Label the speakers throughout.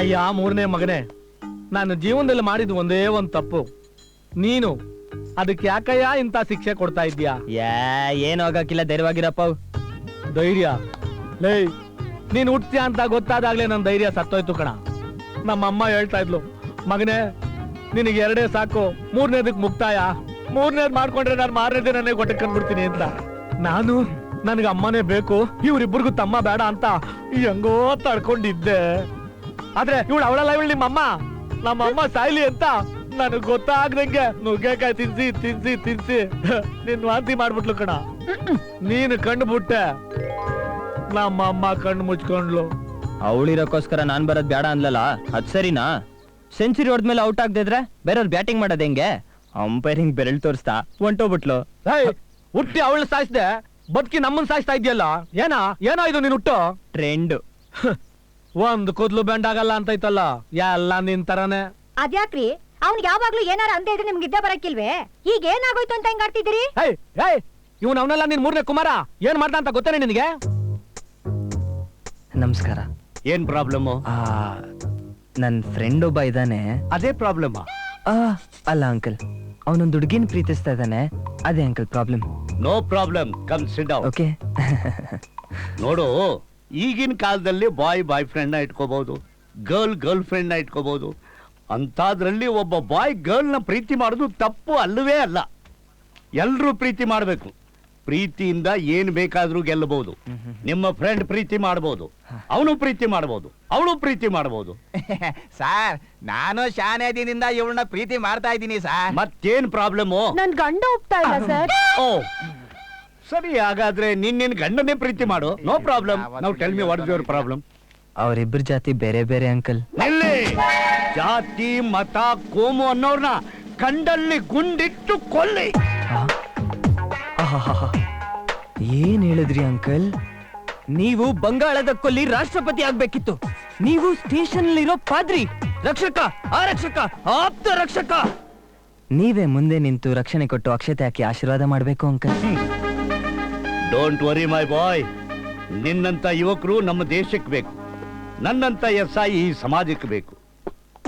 Speaker 1: ಅಯ್ಯ ಮೂರನೇ ಮಗನೇ, ನಾನು ಜೀವನದಲ್ಲಿ ಮಾಡಿದ ಒಂದೇ ಒಂದು ತಪ್ಪು. ನೀನು ಅದಕ್ಕೆ ಯಾಕಯ್ಯ ಇಂಥ ಶಿಕ್ಷೆ ಕೊಡ್ತಾ ಇದ್ಯಾ?
Speaker 2: ಏನು ಆಗಕ್ಕಿಲ್ಲ, ಧೈರ್ಯವಾಗಿರಪ್ಪ.
Speaker 1: ಧೈರ್ಯ ಲೇ, ನೀನ್ ಹುಟ್ತೀಯ ಅಂತ ಗೊತ್ತಾದಾಗ್ಲೇ ನನ್ನ ಧೈರ್ಯ ಸತ್ತೋಯ್ತು ಕಣ. ನಮ್ಮಮ್ಮ ಹೇಳ್ತಾ ಇದ್ಲು, ಮಗನೇ ನಿನಗೆ 2 ಸಾಕು, 3ನೇದಕ್ಕೆ ಮುಕ್ತಾಯ. 3ನೇದ್ ಮಾಡ್ಕೊಂಡ್ರೆ ನಾನು 4ನೇ ದಿನನೇ ಗೊಟ್ಟಕ್ಕೆ ಕಂಡ್ಬಿಡ್ತೀನಿ ಅಂತ. ನಾನು ನನಗೆ ಅಮ್ಮನೇ ಬೇಕು, ಇವ್ರಿಬ್ಬರಿಗೂ ತಮ್ಮ ಬೇಡ ಅಂತ ಹೆಂಗೋ ತಡ್ಕೊಂಡಿದ್ದೆ. ಆದ್ರೆ ಅವಳಲ್ಲ, ನಿಮ್ಮಮ್ಮ. ನಮ್ಮಮ್ಮ ಸಾಯ್ಲಿ ಅಂತ ನನಗ್ ಗೊತ್ತಾಗ್ದಂಗೆ ನುಗ್ಗೆಕಾಯಿ ತಿನ್ಸಿ ತಿನ್ಸಿ ತಿನ್ಸಿ ನಿನ್ ವಾಂತಿ ಮಾಡ್ಬಿಟ್ಲು ಕಣ. ನೀನು ಕಂಡುಬಿಟ್ಟೆ, ನಮ್ಮಮ್ಮ ಕಣ್ಣು ಮುಚ್ಕೊಂಡ್ಲು.
Speaker 2: ಅವಳಿರೋಕ್ಕೋಸ್ಕರ ನಾನ್ ಬರೋದ್ ಬೇಡ ಅನ್ಲಲ್ಲ, ಅದ್ ಸರಿನಾ? ಸೆಂಚುರಿ ಹೊಡೆದ್ಮೇಲೆ ಔಟ್ ಆಗದಿದ್ರೆ ಬೇರೆಯವ್ರು ಬ್ಯಾಟಿಂಗ್ ಮಾಡೋದ್ ಹೆಂಗೆ? ಅಂಪೈರಿಂಗ್ ಬೆರಳು ತೋರಿಸ್ತಾ ಹೊಂಟೋಗ್ಬಿಟ್ಲು.
Speaker 1: ಹುಟ್ಟಿ ಅವಳು ಸಾಯಿಸ್ದೆ, ಬದುಕಿ ನಮ್ಮನ್ ಸಾಯಿಸ್ತಾ ಇದೆಯಲ್ಲ. ಏನೋ ಇದು ನೀನ್ ಹುಟ್ಟು
Speaker 2: ಟ್ರೆಂಡ್.
Speaker 1: ಒಂದ್ ಕೂದ್ಲು ಬೆಂಡ್ ಆಗಲ್ಲ ಅಂತ ಐತಲ್ಲ, ಎಲ್ಲ ನಿನ್ ತರಾನೇ.
Speaker 3: ಅದ್ಯಾಕ್ರಿ, ಅವ್ನಿಗೆ ಯಾವಾಗ್ಲೂ ಏನಾರ ಅಂತ ಇದ್ರೆ ನಿಮ್ಗೆ ಇದ್ದೇ ಬರಕ್ಕಿಲ್ವೇ? ಈಗ ಏನಾಗೋಯ್ತು ಅಂತ ಹೆಂಗ್ ಆಡ್ತಿದ್ದೀರಿ?
Speaker 1: ಇವ್ನ ಅವನೆಲ್ಲ ನಿನ್ 3ನೇ ಕುಮಾರ ಏನ್ ಮಾಡ್ದ ಅಂತ ಗೊತ್ತೇನೆ ನಿನಗೆ?
Speaker 2: ನಮಸ್ಕಾರ.
Speaker 4: ಏನ್ ಪ್ರಾಬ್ಲಮ್?
Speaker 2: ನನ್ ಫ್ರೆಂಡ್ ಒಬ್ಬ ಇದ್ದಾನೆ.
Speaker 4: ಅದೇ ಪ್ರಾಬ್ಲಮ್?
Speaker 2: ಅಲ್ಲ ಅಂಕಲ್, ಅವನೊಂದು ಹುಡುಗಿನ ಪ್ರೀತಿಸ್ತಾ ಇದ್ದಾನೆ, ಅದೇ uncle problem.
Speaker 4: No problem, come sit down.
Speaker 2: Okay.
Speaker 4: ನೋಡು, ಈಗಿನ ಕಾಲದಲ್ಲಿ ಬಾಯ್ ಫ್ರೆಂಡ್ ನ ಇಟ್ಕೋಬಹುದು, ಗರ್ಲ್ ಫ್ರೆಂಡ್ ನ ಇಟ್ಕೋಬಹುದು. ಅಂತಾದ್ರಲ್ಲಿ ಒಬ್ಬ ಬಾಯ್ ಗರ್ಲ್ ನ ಪ್ರೀತಿ ಮಾಡೋದು ತಪ್ಪು ಅಲ್ಲವೇ ಅಲ್ಲ. ಎಲ್ರೂ ಪ್ರೀತಿ ಮಾಡಬೇಕು. ಪ್ರೀತಿಯಿಂದ ಏನ್ ಬೇಕಾದ್ರೂ ಗೆಲ್ಲಬಹುದು. ನಿಮ್ಮ ಫ್ರೆಂಡ್ ಪ್ರೀತಿ ಮಾಡಬಹುದು, ಅವನು ಪ್ರೀತಿ ಮಾಡಬಹುದು, ಅವಳು ಪ್ರೀತಿ ಮಾಡಬಹುದು.
Speaker 5: ಸಾರ್, ನಾನು ಶಾನೆ ದಿನದಿಂದ ಇವಳನ್ನ ಪ್ರೀತಿ ಮಾಡ್ತಾ ಇದ್ದೀನಿ ಸಾರ್.
Speaker 4: ಮತ್ತೇನ್ ಪ್ರಾಬ್ಲಮ್?
Speaker 3: ನನ್ ಗಂಡ ಒಪ್ತಾ ಇಲ್ಲ ಸರ್.
Speaker 4: ಓ ಸರಿ, ಹಾಗಾದ್ರೆ ನಿನ್ನ ಗಂಡನೇ ಪ್ರೀತಿ ಮಾಡು, ನೋ ಪ್ರಾಬ್ಲಮ್. ನಾವು tell me what is your problem?
Speaker 2: ಅವರಿಬ್ಬರ ಜಾತಿ ಬೇರೆ ಬೇರೆ ಅಂಕಲ್.
Speaker 4: ನಿಲ್ಲಿ! ಜಾತಿ ಮತ ಕೋಮು ಅನ್ನೋರ್ನ ಕಂಡಲ್ಲಿ ಗುಂಡಿಟ್ಟು ಕೊಲ್ಲಿ.
Speaker 2: ಏನ್ ಹೇಳಿದ್ರಿ ಅಂಕಲ್? ನೀವು ಬಂಗಾಳದ ಕೊಲ್ಲಿ ರಾಷ್ಟ್ರಪತಿ ಆಗ್ಬೇಕಿತ್ತು. ನೀವು ಸ್ಟೇಷನ್ ಇರೋ ಪಾದ್ರಿ, ರಕ್ಷಕ, ಆರಕ್ಷಕ, ಆಪ್ತ ರಕ್ಷಕ. ನೀವೇ ಮುಂದೆ ನಿಂತು ರಕ್ಷಣೆ ಕೊಟ್ಟು ಅಕ್ಷತೆ ಹಾಕಿ ಆಶೀರ್ವಾದ ಮಾಡ್ಬೇಕು ಅಂಕಲ್.
Speaker 4: ಡೋಂಟ್ ವರಿ ಮೈ ಬಾಯ್, ನಿನ್ನಂತ ಯುವಕರು ನಮ್ಮ ದೇಶಕ್ಕೆ ಬೇಕು, ನನ್ನಂತ SI ಈ ಸಮಾಜಕ್ಕೆ ಬೇಕು.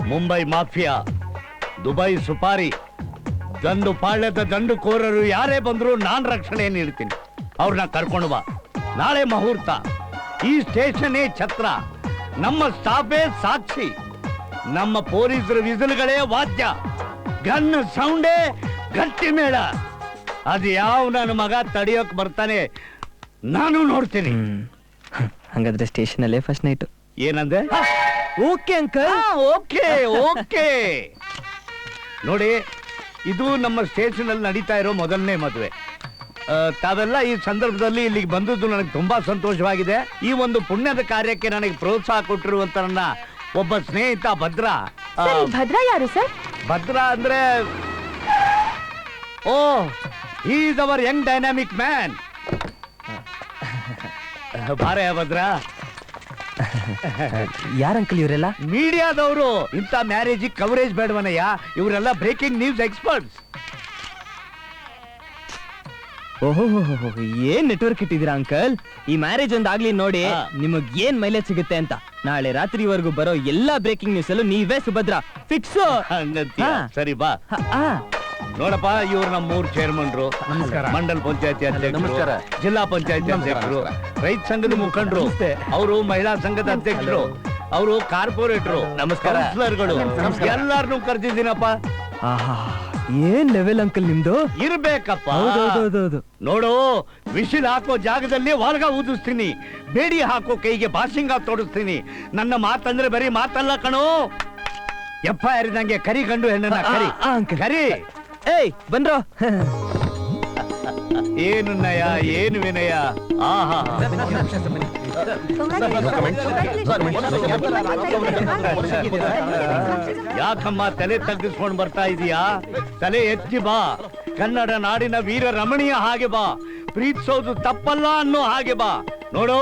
Speaker 4: ಮುಂಬೈ ಮಾಫಿಯಾ, ದುಬೈ ಸುಪಾರಿ, ದಂಡು ಪಾಳ್ಯದ ದಂಡುಕೋರರು ಯಾರೇ ಬಂದ್ರು ನಾನ್ ರಕ್ಷಣೆ ನೀಡ್ತೀನಿ. ಅವ್ರನ್ನ ಕರ್ಕೊಂಡು ಬಾ. ನಾಳೆ ಮುಹೂರ್ತ. ಈ ಸ್ಟೇಷನ್ನೇ ಛತ್ರ, ನಮ್ಮ ಸ್ಟಾಫೇ ಸಾಕ್ಷಿ, ನಮ್ಮ ಪೊಲೀಸರ ವಿಸಿಲ್ಗಳೇ ವಾದ್ಯ, ಗನ್ ಸೌಂಡೇ ಗಟ್ಟಿ ಮೇಳ. ಅದು ಯಾವ ನನ್ನ ಮಗ ತಡಿಯೋಕ್ ಬರ್ತಾನೆ ನಾನು ನೋಡ್ತೀನಿ.
Speaker 2: ಹಂಗಾದ್ರೆ ಸ್ಟೇಷನ್ ಅಲ್ಲೇ ಫಸ್ಟ್ ನೈಟ್.
Speaker 4: ಏನಂದೆ?
Speaker 2: Okay uncle.
Speaker 4: Okay okay. ನೋಡಿ, ಇದು ನಮ್ಮ ಸ್ಟೇಷನ್ ಅಲ್ಲಿ ನಡೀತಾ ಇರೋ ಮೊದಲನೇ ಮದುವೆ. ತಾವೆಲ್ಲ ಈ ಸಂದರ್ಭದಲ್ಲಿ ಇಲ್ಲಿಗೆ ಬಂದದ್ದು ನನಗೆ ತುಂಬಾ ಸಂತೋಷವಾಗಿದೆ. ಈ ಒಂದು ಪುಣ್ಯದ ಕಾರ್ಯಕ್ಕೆ ನನಗೆ ಪ್ರೋತ್ಸಾಹ ಕೊಟ್ಟಿರುವಂತ ನನ್ನ ಒಬ್ಬ ಸ್ನೇಹಿತ ಭದ್ರ.
Speaker 3: ಭದ್ರಾ ಯಾರು ಸರ್?
Speaker 4: ಭದ್ರ ಅಂದ್ರೆ, oh, he is our young dynamic man. ಬಾರೆ ಭದ್ರ.
Speaker 2: ಯಾರಂಕಲ್ ಇವರೆಲ್ಲ?
Speaker 4: ಮೀಡಿಯಾದವರು. ಇಂಥ ಮ್ಯಾರೇಜ್ ಕವರೇಜ್ ಬೇಡವನಯ್ಯ, ಇವರೆಲ್ಲ ಬ್ರೇಕಿಂಗ್ ನ್ಯೂಸ್ ಎಕ್ಸ್ಪರ್ಟ್ಸ್.
Speaker 2: ಓಹೋ, ಏನ್ ನೆಟ್ವರ್ಕ್ ಇಟ್ಟಿದ್ದೀರಾ ಅಂಕಲ್. ಈ ಮ್ಯಾರೇಜ್ ಒಂದಾಗ್ಲಿ ನೋಡಿ, ನಿಮಗ್ ಏನ್ ಮೈಲೇಜ್ ಸಿಗುತ್ತೆ ಅಂತ. ನಾಳೆ ರಾತ್ರಿವರೆಗೂ ಬರೋ ಎಲ್ಲಾ ಬ್ರೇಕಿಂಗ್ ನ್ಯೂಸ್ ಅಲ್ಲೂ ನೀವೇ ಸುಭದ್ರ ಫಿಕ್ಸ್.
Speaker 4: ಸರಿ ಬಾ. ನೋಡಪ್ಪ, ಇವ್ರು ನಮ್ಮ 3 ಚೇರ್ಮನ್ರು, ಮಂಡಲ್ ಪಂಚಾಯತಿ ಅಧ್ಯಕ್ಷರು, ಜಿಲ್ಲಾ ಪಂಚಾಯತಿ ಅಧ್ಯಕ್ಷರು, ರೈತ ಸಂಘದ ಮುಖಂಡರು, ಅವರು ಮಹಿಳಾ ಸಂಘದ ಅಧ್ಯಕ್ಷರು, ಅವರು ಕಾರ್ಪೊರೇಟರು, ಕೌನ್ಸಿಲರ್ಗಳು, ಎಲ್ಲಾರನ್ನೂ ಕರ್ತಿದ್ದೀನಪ್ಪ.
Speaker 2: ಏನ್ ಲೆವೆಲ್ ಅಂಕಲ್ ನಿಮ್ದು.
Speaker 4: ಇರ್ಬೇಕಪ್ಪ.
Speaker 2: ಹೌದೌದೌದು.
Speaker 4: ನೋಡು, ವಿಶಿಲ್ ಹಾಕೋ ಜಾಗದಲ್ಲಿ ವಾಲ್ಗ ಊದಿಸ್ತೀನಿ, ಬೇಡಿ ಹಾಕೋ ಕೈಗೆ ಬಾಸಿಂಗ ತೋಡಿಸ್ತೀನಿ. ನನ್ನ ಮಾತಂದ್ರೆ ಬರೀ ಮಾತಲ್ಲ ಕಣೋ, FIR ಇದ್ದಂಗೆ ಕರಿ ಗಂಡು ಹೆಣ್ಣನ್ನ ಕರಿ ಕರಿ.
Speaker 2: ಏಯ್ ಬಂದ್ರೋ.
Speaker 4: ಏನು ನಯ, ಏನು ವಿನಯ. ಆಹಾ, ಯಾಕಮ್ಮ ತಲೆ ತಗ್ಗಿಸ್ಕೊಂಡು ಬರ್ತಾ ಇದೀಯಾ? ತಲೆ ಎತ್ತಿ ಬಾ. ಕನ್ನಡ ನಾಡಿನ ವೀರ ರಮಣೀಯ ಹಾಗೆ ಬಾ. ಪ್ರೀತಿಸೋದು ತಪ್ಪಲ್ಲ ಅನ್ನೋ ಹಾಗೆ ಬಾ. ನೋಡು,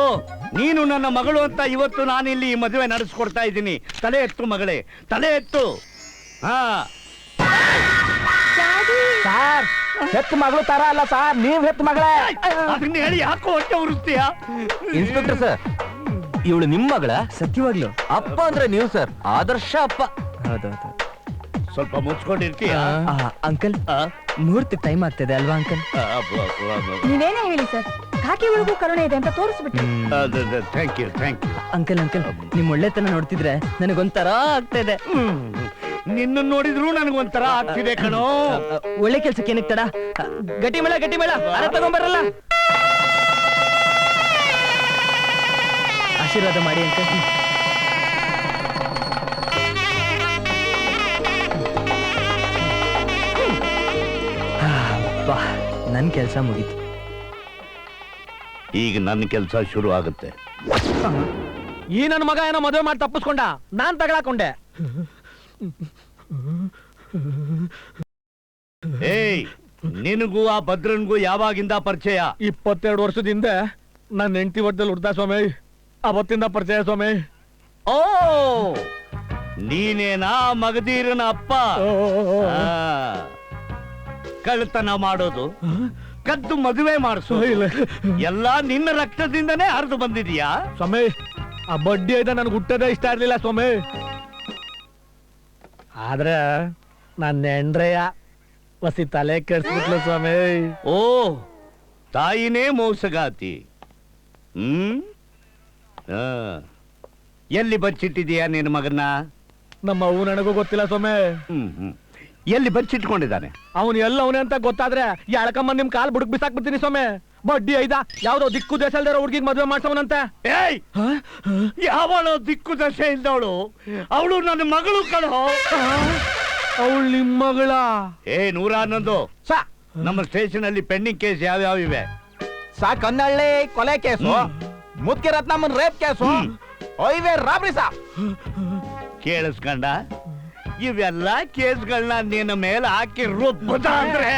Speaker 4: ನೀನು ನನ್ನ ಮಗಳು ಅಂತ ಇವತ್ತು ನಾನಿಲ್ಲಿ ಈ ಮದುವೆ ನಡೆಸ್ಕೊಡ್ತಾ ಇದ್ದೀನಿ. ತಲೆ ಎತ್ತು ಮಗಳೇ, ತಲೆ ಎತ್ತು. ಹಾ,
Speaker 1: ಸಾರ್, ಹೆತ್ತು ಮಗಳು ತರ ಅಲ್ಲ ಸಾರ್, ನೀವ್ ಹೆತ್ತು ಮಗಳೇ.
Speaker 4: ಅದನ್ನ ಹೇಳಿ ಯಾಕೋ ಹೊಟ್ಟೆ ಉರಿಸ್ತೀಯಾ?
Speaker 5: ಇನ್ಸ್ಪೆಕ್ಟರ್ ಸರ್, ಇವಳು ನಿಮ್ಮ ಮಗಳ
Speaker 2: ಸತ್ಯವಾಗ್ಲು
Speaker 5: ಅಪ್ಪ ಅಂದ್ರೆ ನೀವು ಸರ್, ಆದರ್ಶ ಅಪ್ಪ.
Speaker 2: ಹೌದೌದು.
Speaker 4: ಸ್ವಲ್ಪ ಮುಚ್ಕೊಂಡಿರ್ತೀಯ
Speaker 2: ಅಂಕಲ್ ಮುಹೂರ್ತ ಟೈಮ್ ಆಗ್ತದೆ ಅಲ್ವಾ ಅಂಕಲ್?
Speaker 3: ನೀವೇನೇ ಹೇಳಿ ಸರ್, ಕಾಕಿ ಒಳಗೂ ಕರುಣೆ ಇದೆ ಅಂತ ತೋರಿಸ್ಬಿಟ್ರಿ.
Speaker 4: ಥ್ಯಾಂಕ್ ಯು
Speaker 2: ಅಂಕಲ್ ಅಂಕಲ್ ನಿಮ್ ಒಳ್ಳೆತನ ನೋಡ್ತಿದ್ರೆ ನನಗೊಂಥರ ಆಗ್ತಾ ಇದೆ.
Speaker 4: ನಿನ್ನ ನೋಡಿದ್ರು ನನಗೊಂಥರ ಆಗ್ತಿದೆ ಕಣೋ.
Speaker 2: ಒಳ್ಳೆ ಕೆಲ್ಸಕ್ಕೆ ಏನಕ್ಕೆ ತಡ? ಗಟ್ಟಿ ಮೇಳ ಅರ ತಗೊಂಬರಲ್ಲ. ಆಶೀರ್ವಾದ ಮಾಡಿ ಅಂಕಲ್. ಬಾ, ನನ್ ಕೆಲ್ಸ ಮುಗೀತು.
Speaker 4: ಈಗ ನನ್ನ ಕೆಲಸ ಶುರು ಆಗುತ್ತೆ.
Speaker 1: ಈ ನನ್ನ ಮಗ ಏನೋ ಮದುವೆ ಮಾಡಿ ತಪ್ಪಿಸ್ಕೊಂಡ, ನಾನ್ ತಗೊಳಕೊಂಡೆ.
Speaker 4: ಏಯ್, ನಿನಗೂ ಆ ಭದ್ರನ್ಗೂ ಯಾವಾಗಿಂದ ಪರಿಚಯ?
Speaker 1: 22 ವರ್ಷದ ಹಿಂದೆ ನನ್ನ ಹೆಂಡತಿ ಹೊಟ್ಟದಲ್ಲಿ ಹುಡ್ದ ಸ್ವಾಮಿ, ಅವತ್ತಿಂದ ಪರಿಚಯ ಸ್ವಾಮಿ.
Speaker 4: ಓ, ನೀನೇನಾ ಮಗದೀರನ ಅಪ್ಪ? ಆ, ಕಳ್ತನ ಮಾಡೋದು, ಕದ್ದು ಮದುವೆ ಮಾಡಿಸು, ಎಲ್ಲ ನಿನ್ನ ರಕ್ತದಿಂದನೇ ಹರಿದು ಬಂದಿದೀಯಾ
Speaker 1: ಸ್ವಾಮಿ? ಆ ಬಡ್ಡಿ ಐದ ನನ್ಗೆ ಹುಟ್ಟದೇ ಇಷ್ಟ ಇರ್ಲಿಲ್ಲ ಸ್ವಾಮಿ. ಆದ್ರೆ ನನ್ನ ಹೆಂಡ್ರೆಯ ವಸಿ ತಲೆ ಕೆಡ್ಸ್ಬಿಟ್ಲು ಸ್ವಾಮಿ.
Speaker 4: ಓ, ತಾಯಿನೇ ಮೋಸಗಾತಿ. ಆ, ಎಲ್ಲಿ ಬಚ್ಚಿಟ್ಟಿದೀಯಾ ನಿನ್ನ ಮಗನ್ನ?
Speaker 1: ನಮ್ಮ ಅವು ನನಗೂ ಗೊತ್ತಿಲ್ಲ ಸ್ವಾಮಿ.
Speaker 4: ಎಲ್ಲಿ ಬಚ್ಚಿಟ್ಕೊಂಡಿದ್ದಾನೆ?
Speaker 1: ಅವನು ಎಲ್ಲವನೇ ಅಂತ ಗೊತ್ತಾದ್ರೆ ಎಳ್ಕಮ್ಮ ನಿಮ್ ಕಾಲ್ ಬುಡಕ್ ಬಿಸಾಕ್ ಬಿಡ್ತೀನಿ ಸ್ವಾಮಿ. ಬಡ್ಡಿ ಐದ ಯಾವ್ದೋ ದಿಕ್ಕು ದೇಶ ಇಲ್ದಿರೋ ಹುಡುಗಿಗೆ ಮದ್ವೆ ಮಾಡ್ಸವನಂತೆ.
Speaker 4: ಏಯ್, ಯಾವಳೋ ದಿಕ್ಕು ದಶೆ ಇದ್ದವಳು? ಅವಳು ನನ್ನ ಮಗಳು ಕಣೋ.
Speaker 1: ಅವಳು ನಿಮ್ ಮಗಳ?
Speaker 4: ಏ 111, ನಮ್ಮ ಸ್ಟೇಷನ್ ಅಲ್ಲಿ ಪೆಂಡಿಂಗ್ ಕೇಸ್ ಯಾವ್ಯಾವ ಇವೆ?
Speaker 5: ಕನ್ನಳ್ಳಿ ಕೊಲೆ ಕೇಸು, ಮುಖ್ಯ ರತ್ನಮ್ಮನ್ ರೇಪ್ ಕೇಸು, ಹೈವೇ ರಾಬ್ರಿ ಸಾ.
Speaker 4: ಕೇಳಿಸ್ಕೊಂಡ? ಇವೆಲ್ಲ ಕೇಸ್ಗಳನ್ನ ನಿನ್ನ ಮೇಲೆ ಹಾಕಿ ರುಬ್ಬದ ಅಂದ್ರೆ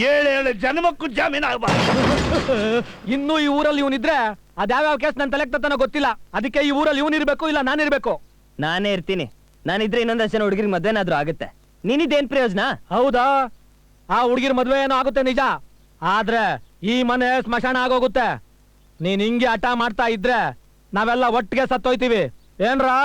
Speaker 4: 7 ಜನ್ಮಕ್ಕೂ ಜಾಮೀನ್ ಆಗ್ಬಾರ್ದು.
Speaker 1: ಇನ್ನು ಈ ಊರಲ್ಲಿ ಇವನಿದ್ರೆ ಅದ್ಯಾವ್ಯಾವ ಕೇಸ್ ನನ್ ತಲೆಗೆ ತತ್ತಾನೋ ಗೊತ್ತಿಲ್ಲ. ಅದಕ್ಕೆ ಈ ಊರಲ್ಲಿ ಇವನಿರ್ಬೇಕು, ಇಲ್ಲ ನಾನಿರ್ಬೇಕು.
Speaker 2: ನಾನೇ ಇರ್ತೀನಿ. ನಾನಿದ್ರೆ ಇನ್ನೊಂದಷ್ಟು ಜನ ಹುಡುಗಿರ್ ಮದ್ವೆನಾದ್ರೂ ಆಗುತ್ತೆ. ನೀನಿದ್ದೇನ್ ಪ್ರಯೋಜನ?
Speaker 1: ಹೌದಾ? ಆ ಹುಡುಗಿರ್ ಮದ್ವೆ ಏನೋ ಆಗುತ್ತೆ ನಿಜ, ಆದ್ರೆ ಈ ಮನೆ ಸ್ಮಶಾನ ಆಗೋಗುತ್ತೆ. ನೀನ್ ಹಿಂಗೆ ಹಠ ಮಾಡ್ತಾ ಇದ್ರೆ ನಾವೆಲ್ಲ ಒಟ್ಟಿಗೆ ಸತ್ತೋಯ್ತೀವಿ. ಏನ್ರಾ?